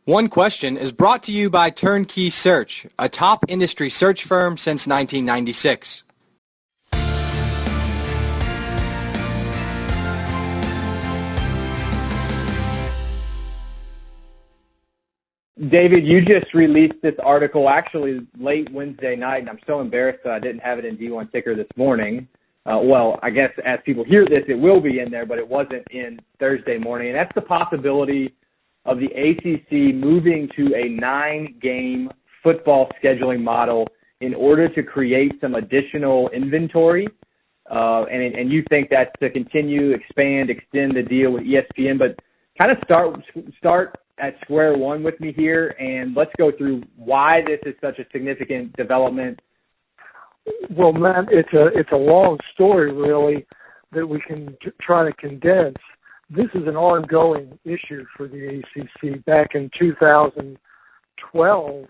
One Question is brought to you by Turnkey Search, a top industry search firm since 1996. David, you just released this article actually late Wednesday night, and I'm so embarrassed that I didn't have it in D1 Ticker this morning. Well, I guess as people hear this, it will be in there, but it wasn't in Thursday morning. And that's the possibility of the ACC moving to a 9-game football scheduling model in order to create some additional inventory. And you think that's to continue, expand, extend the deal with ESPN. But kind of start at square one with me here, and let's go through why this is such a significant development. Well, Matt, it's a long story, really, that we can try to condense. This is an ongoing issue for the ACC. Back in 2012,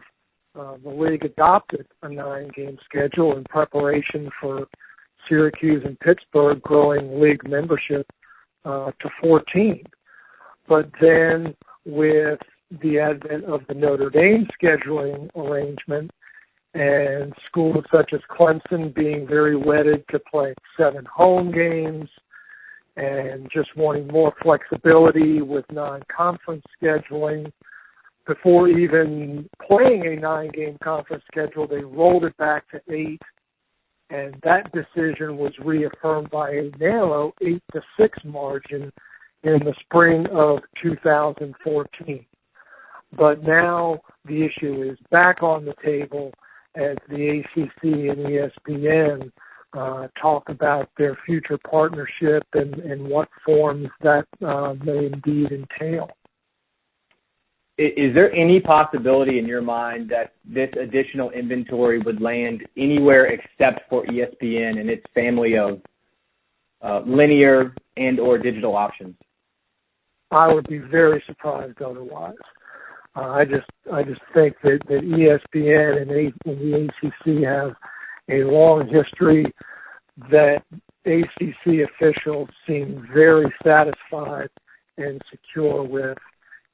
the league adopted a 9-game schedule in preparation for Syracuse and Pittsburgh growing league membership to 14. But then with the advent of the Notre Dame scheduling arrangement and schools such as Clemson being very wedded to playing 7 home games and just wanting more flexibility with non-conference scheduling, before even playing a 9-game conference schedule, they rolled it back to 8, and that decision was reaffirmed by a narrow 8-6 margin in the spring of 2014. But now the issue is back on the table as the ACC and ESPN talk about their future partnership and what forms that may indeed entail. Is there any possibility in your mind that this additional inventory would land anywhere except for ESPN and its family of linear and or digital options? I would be very surprised otherwise. I just think that ESPN and the ACC have a long history that ACC officials seem very satisfied and secure with,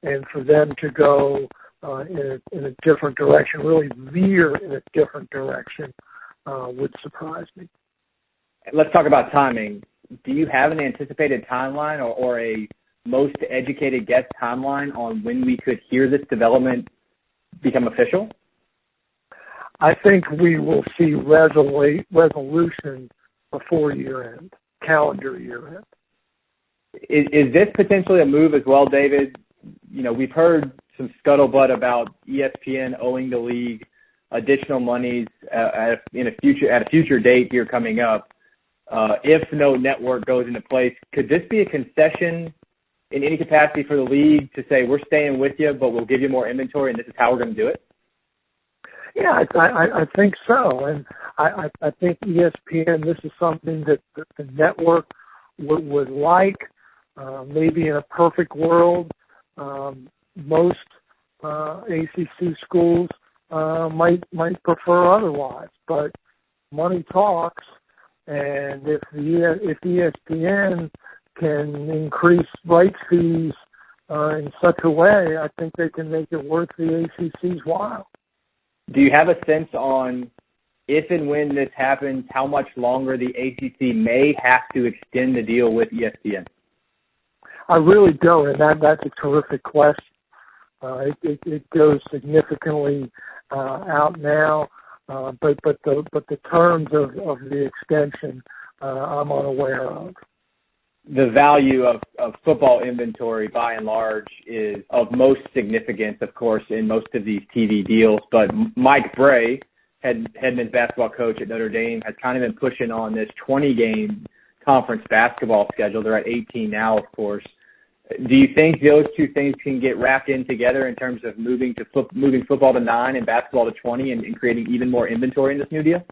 and for them to go in a different direction, really veer in a different direction, would surprise me. Let's talk about timing. Do you have an anticipated timeline or a most educated guess timeline on when we could hear this development become official? I think we will see resolution before year-end, calendar year-end. Is this potentially a move as well, David? You know, we've heard some scuttlebutt about ESPN owing the league additional monies at a future date here coming up. If no network goes into place, could this be a concession in any capacity for the league to say, we're staying with you, but we'll give you more inventory, and this is how we're going to do it? Yeah, I think so. And I think ESPN, this is something that the network would like. Maybe in a perfect world, most ACC schools might prefer otherwise. But money talks, and if ESPN can increase rights fees in such a way, I think they can make it worth the ACC's while. Do you have a sense on if and when this happens, how much longer the ACC may have to extend the deal with ESPN? I really don't, and that's a terrific question. It goes significantly out now, but the terms of the extension I'm unaware of. The value of football inventory, by and large, is of most significance, of course, in most of these TV deals. But Mike Bray, head men's basketball coach at Notre Dame, has kind of been pushing on this 20-game conference basketball schedule. They're at 18 now, of course. Do you think those two things can get wrapped in together in terms of moving football to 9 and basketball to 20 and creating even more inventory in this new deal?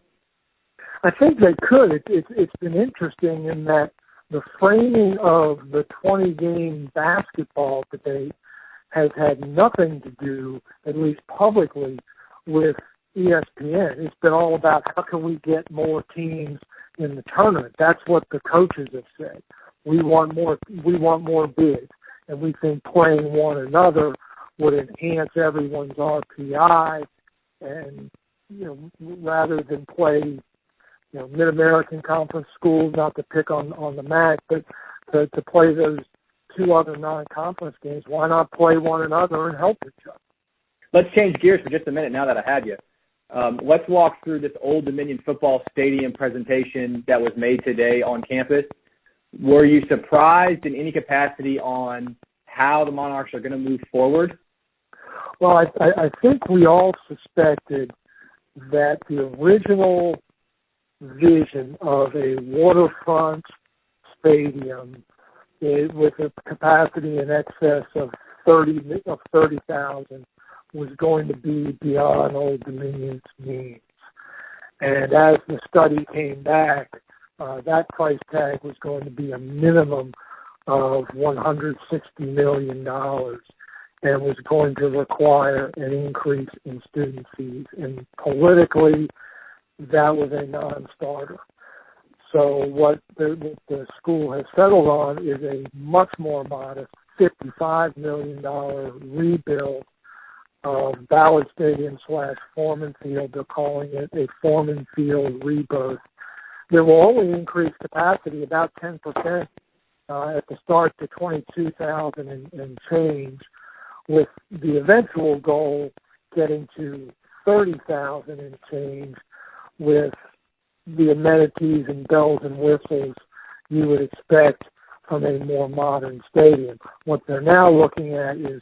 I think they could. It's been interesting in that the framing of the 20-game basketball debate has had nothing to do, at least publicly, with ESPN. It's been all about how can we get more teams in the tournament. That's what the coaches have said. We want more bids, and we think playing one another would enhance everyone's RPI, and rather than play Mid-American Conference schools, not to pick on the MAC, but to play those two other non-conference games, why not play one another and help each other? Let's change gears for just a minute now that I have you. Let's walk through this Old Dominion football stadium presentation that was made today on campus. Were you surprised in any capacity on how the Monarchs are going to move forward? Well, I think we all suspected that the original vision of a waterfront stadium with a capacity in excess of 30,000 was going to be beyond Old Dominion's means. And as the study came back, that price tag was going to be a minimum of $160 million and was going to require an increase in student fees. And politically, that was a non-starter. So what the school has settled on is a much more modest $55 million rebuild of Ballard Stadium / Foreman Field. They're calling it a Foreman Field rebirth. They will only increase capacity about 10% at the start to 22,000 and change, with the eventual goal getting to 30,000 and change, with the amenities and bells and whistles you would expect from a more modern stadium. What they're now looking at is,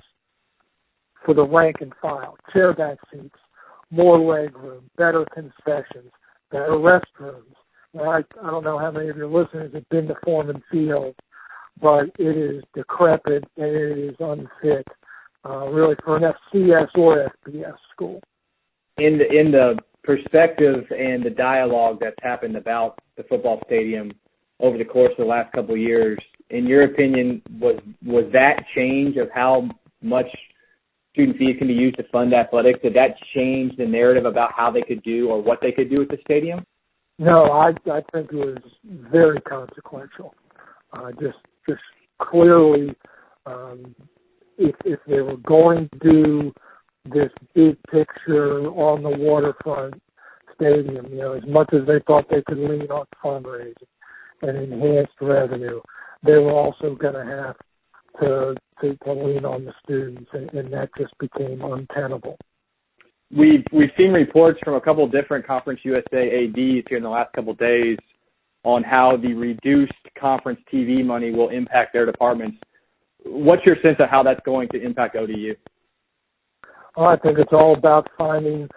for the rank and file, chair back seats, more leg room, better concessions, better restrooms. Now, I don't know how many of your listeners have been to Foreman Field, but it is decrepit and it is unfit, really, for an FCS or FBS school. In the perspective and the dialogue that's happened about the football stadium over the course of the last couple of years, in your opinion, was that change of how much student fees can be used to fund athletics, did that change the narrative about how they could do or what they could do with the stadium? No, I think it was very consequential. Just clearly, if they were going to do this big picture on the waterfront stadium, as much as they thought they could lean on fundraising and enhanced revenue, they were also going to have to lean on the students, and that just became untenable. We've seen reports from a couple of different Conference USA ADs here in the last couple of days on how the reduced conference TV money will impact their departments. What's your sense of how that's going to impact ODU? Well, I think it's all about finding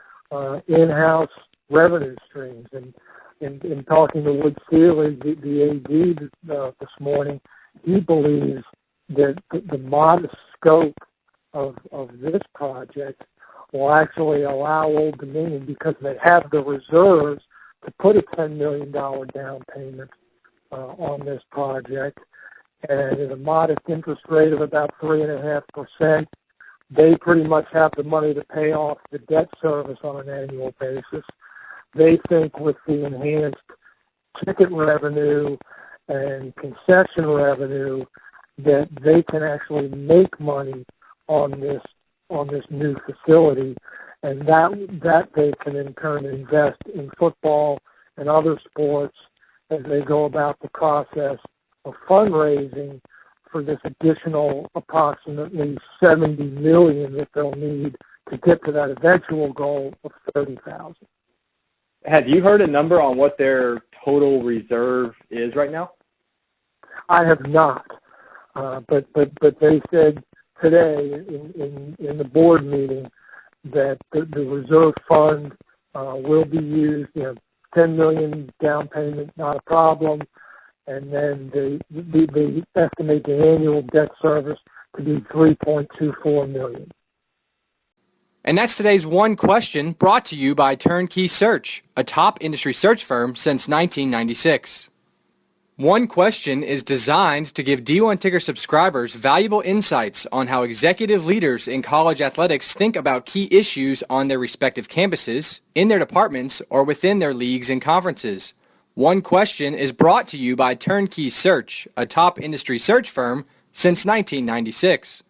in-house revenue streams. And in talking to Wood Sealy, the AD this morning, he believes that the modest scope of this project will actually allow Old Dominion, because they have the reserves, to put a $10 million down payment on this project. And at a modest interest rate of about 3.5%, they pretty much have the money to pay off the debt service on an annual basis. They think with the enhanced ticket revenue and concession revenue that they can actually make money on this new facility, and that they can in turn invest in football and other sports as they go about the process of fundraising for this additional approximately $70 million that they'll need to get to that eventual goal of 30,000. Have you heard a number on what their total reserve is right now? I have not, but they said today in the board meeting that the reserve fund will be used. $10 million down payment, not a problem, and then they estimate the annual debt service to be $3.24 million. And that's today's One Question, brought to you by Turnkey Search, a top industry search firm since 1996. One Question is designed to give D1 Ticker subscribers valuable insights on how executive leaders in college athletics think about key issues on their respective campuses, in their departments, or within their leagues and conferences. One Question is brought to you by Turnkey Search, a top industry search firm since 1996.